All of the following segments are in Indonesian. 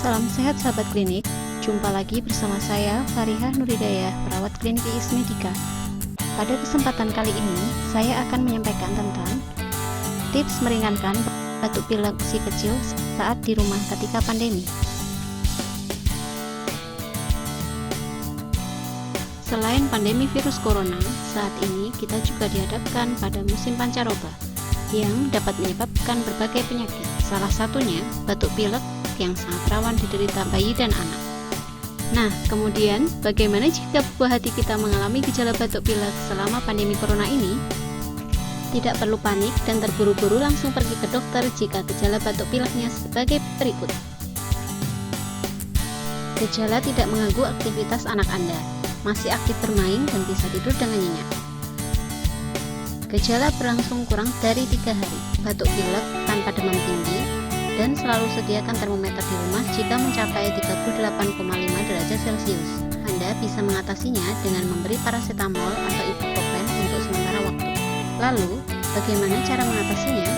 Salam sehat sahabat klinik, jumpa lagi bersama saya Farihah Nuridayah, perawat klinik IIS Medika. Pada kesempatan kali ini, saya akan menyampaikan tentang tips meringankan batuk pilek si kecil saat di rumah ketika pandemi. Selain pandemi virus corona, saat ini kita juga dihadapkan pada musim pancaroba yang dapat menyebabkan berbagai penyakit, salah satunya batuk pilek yang sangat rawan diderita bayi dan anak. Nah, kemudian bagaimana jika buah hati kita mengalami gejala batuk pilek selama pandemi corona ini? Tidak perlu panik dan terburu-buru langsung pergi ke dokter jika gejala batuk pileknya sebagai berikut. Gejala tidak mengganggu aktivitas anak Anda, masih aktif bermain dan bisa tidur dengan nyenyak. Gejala berlangsung kurang dari 3 hari, batuk pilek tanpa demam tinggi, dan selalu sediakan termometer di rumah jika mencapai 38,5 derajat Celcius. Anda bisa mengatasinya dengan memberi paracetamol atau ibuprofen untuk sementara waktu. Lalu, bagaimana cara mengatasinya?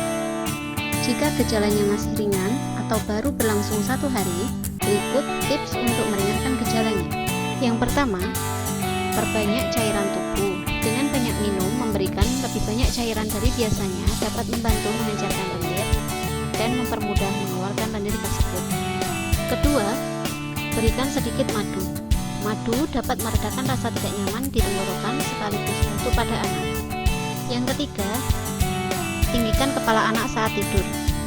Jika gejalanya masih ringan atau baru berlangsung 1 hari, berikut tips untuk meringankan gejalanya. Yang pertama, perbanyak cairan tubuh. Dengan banyak minum, memberikan lebih banyak cairan dari biasanya dapat membantu mengejarkan lendir dan mempermudah mengeluarkan lendir tersebut. Kedua, berikan sedikit madu. Madu dapat meredakan rasa tidak nyaman di tenggorokan sekaligus untuk pada anak. Yang ketiga, tinggikan kepala anak saat tidur.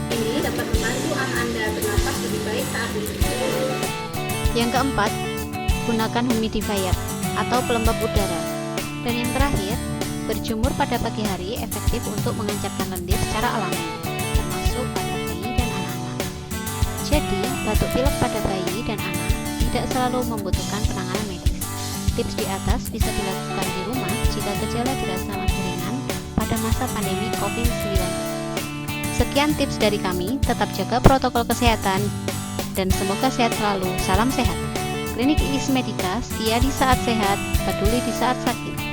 Ini dapat membantu anak Anda bernapas lebih baik saat tidur. Yang keempat, gunakan humidifier atau pelembab udara. Dan yang terakhir, berjemur pada pagi hari efektif untuk mengencarkan lendir secara alami, termasuk pada bayi dan anak-anak. Jadi, batuk pilek pada bayi dan anak tidak selalu membutuhkan penanganan medis. Tips di atas bisa dilakukan di rumah jika gejala dirasa masih ringan pada masa pandemi COVID-19. Sekian tips dari kami, tetap jaga protokol kesehatan, dan semoga sehat selalu. Salam sehat. Klinik IIS Medika, setia di saat sehat, peduli di saat sakit.